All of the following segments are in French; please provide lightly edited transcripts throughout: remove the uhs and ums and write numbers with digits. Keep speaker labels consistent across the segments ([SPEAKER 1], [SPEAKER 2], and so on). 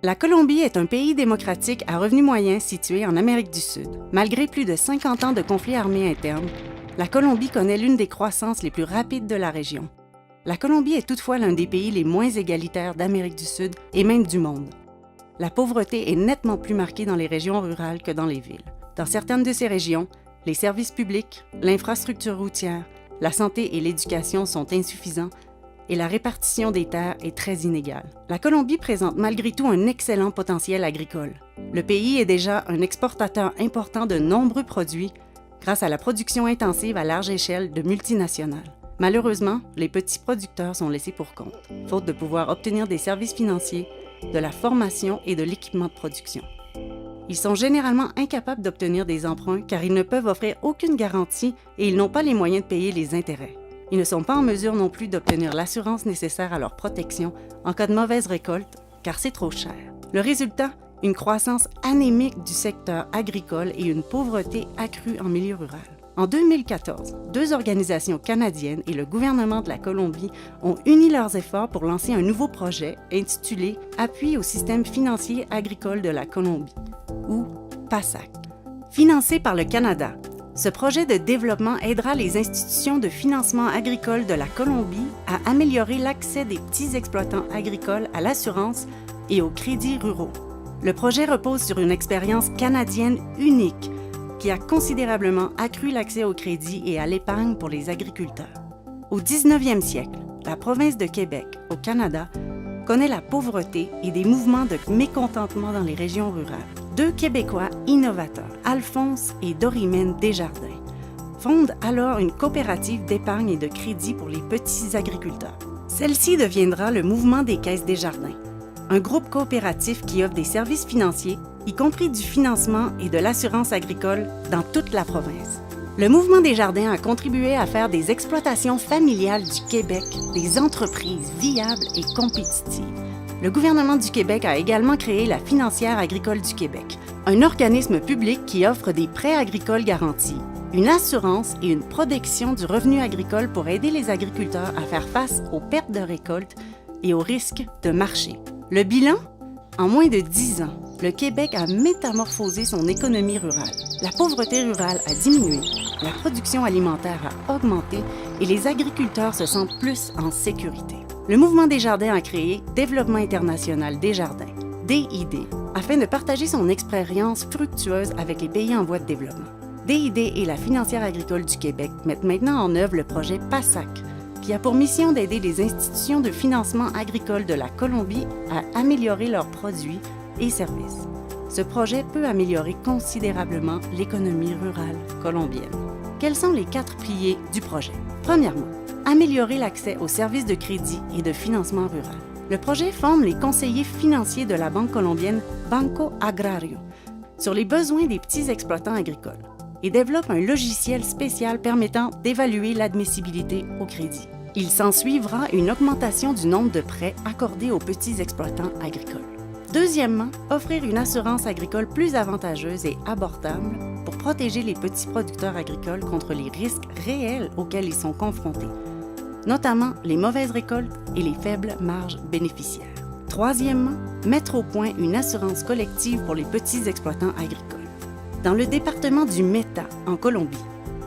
[SPEAKER 1] La Colombie est un pays démocratique à revenu moyen situé en Amérique du Sud. Malgré plus de 50 ans de conflits armés internes, la Colombie connaît l'une des croissances les plus rapides de la région. La Colombie est toutefois l'un des pays les moins égalitaires d'Amérique du Sud et même du monde. La pauvreté est nettement plus marquée dans les régions rurales que dans les villes. Dans certaines de ces régions, les services publics, l'infrastructure routière, la santé et l'éducation sont insuffisants et la répartition des terres est très inégale. La Colombie présente malgré tout un excellent potentiel agricole. Le pays est déjà un exportateur important de nombreux produits grâce à la production intensive à large échelle de multinationales. Malheureusement, les petits producteurs sont laissés pour compte, faute de pouvoir obtenir des services financiers, de la formation et de l'équipement de production. Ils sont généralement incapables d'obtenir des emprunts car ils ne peuvent offrir aucune garantie et ils n'ont pas les moyens de payer les intérêts. Ils ne sont pas en mesure non plus d'obtenir l'assurance nécessaire à leur protection en cas de mauvaise récolte, car c'est trop cher. Le résultat, une croissance anémique du secteur agricole et une pauvreté accrue en milieu rural. En 2014, 2 organisations canadiennes et le gouvernement de la Colombie ont uni leurs efforts pour lancer un nouveau projet intitulé « Appui au système financier agricole de la Colombie » ou PASAC. Financé par le Canada, ce projet de développement aidera les institutions de financement agricole de la Colombie à améliorer l'accès des petits exploitants agricoles à l'assurance et aux crédits ruraux. Le projet repose sur une expérience canadienne unique qui a considérablement accru l'accès au crédit et à l'épargne pour les agriculteurs. Au 19e siècle, la province de Québec, au Canada, connaît la pauvreté et des mouvements de mécontentement dans les régions rurales. 2 Québécois innovateurs, Alphonse et Dorimène Desjardins, fondent alors une coopérative d'épargne et de crédit pour les petits agriculteurs. Celle-ci deviendra le Mouvement des Caisses Desjardins, un groupe coopératif qui offre des services financiers, y compris du financement et de l'assurance agricole dans toute la province. Le Mouvement Desjardins a contribué à faire des exploitations familiales du Québec des entreprises viables et compétitives. Le gouvernement du Québec a également créé la Financière agricole du Québec, un organisme public qui offre des prêts agricoles garantis, une assurance et une protection du revenu agricole pour aider les agriculteurs à faire face aux pertes de récolte et aux risques de marché. Le bilan? En moins de 10 ans, le Québec a métamorphosé son économie rurale. La pauvreté rurale a diminué, la production alimentaire a augmenté et les agriculteurs se sentent plus en sécurité. Le Mouvement Desjardins a créé Développement international Desjardins, DID, afin de partager son expérience fructueuse avec les pays en voie de développement. DID et la Financière agricole du Québec mettent maintenant en œuvre le projet PASAC, qui a pour mission d'aider les institutions de financement agricole de la Colombie à améliorer leurs produits et services. Ce projet peut améliorer considérablement l'économie rurale colombienne. Quels sont les 4 piliers du projet? Premièrement, améliorer l'accès aux services de crédit et de financement rural. Le projet forme les conseillers financiers de la banque colombienne Banco Agrario sur les besoins des petits exploitants agricoles et développe un logiciel spécial permettant d'évaluer l'admissibilité au crédit. Il s'ensuivra une augmentation du nombre de prêts accordés aux petits exploitants agricoles. Deuxièmement, offrir une assurance agricole plus avantageuse et abordable pour protéger les petits producteurs agricoles contre les risques réels auxquels ils sont confrontés, notamment les mauvaises récoltes et les faibles marges bénéficiaires. Troisièmement, mettre au point une assurance collective pour les petits exploitants agricoles. Dans le département du Meta, en Colombie,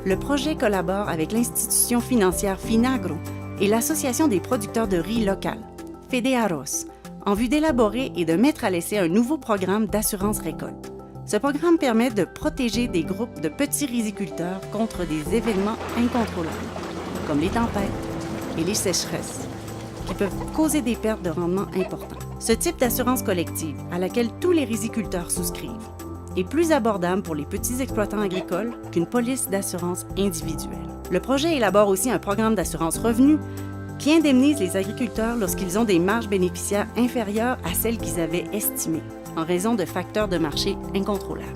[SPEAKER 1] le projet collabore avec l'institution financière Finagro et l'Association des producteurs de riz local, Fedearroz, en vue d'élaborer et de mettre à l'essai un nouveau programme d'assurance récolte. Ce programme permet de protéger des groupes de petits riziculteurs contre des événements incontrôlables, comme les tempêtes et les sécheresses, qui peuvent causer des pertes de rendement importantes. Ce type d'assurance collective, à laquelle tous les riziculteurs souscrivent, est plus abordable pour les petits exploitants agricoles qu'une police d'assurance individuelle. Le projet élabore aussi un programme d'assurance revenu qui indemnise les agriculteurs lorsqu'ils ont des marges bénéficiaires inférieures à celles qu'ils avaient estimées, en raison de facteurs de marché incontrôlables.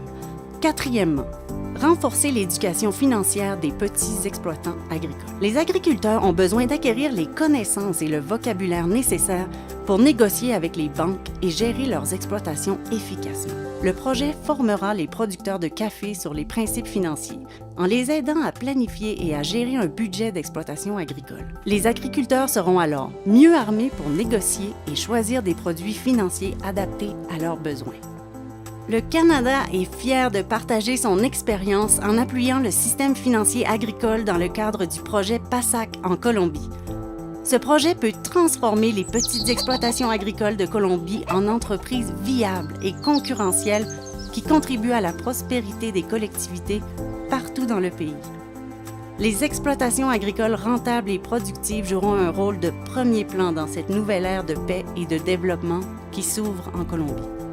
[SPEAKER 1] Quatrièmement, Renforcer l'éducation financière des petits exploitants agricoles. Les agriculteurs ont besoin d'acquérir les connaissances et le vocabulaire nécessaires pour négocier avec les banques et gérer leurs exploitations efficacement. Le projet formera les producteurs de café sur les principes financiers, en les aidant à planifier et à gérer un budget d'exploitation agricole. Les agriculteurs seront alors mieux armés pour négocier et choisir des produits financiers adaptés à leurs besoins. Le Canada est fier de partager son expérience en appuyant le système financier agricole dans le cadre du projet PASAC en Colombie. Ce projet peut transformer les petites exploitations agricoles de Colombie en entreprises viables et concurrentielles qui contribuent à la prospérité des collectivités partout dans le pays. Les exploitations agricoles rentables et productives joueront un rôle de premier plan dans cette nouvelle ère de paix et de développement qui s'ouvre en Colombie.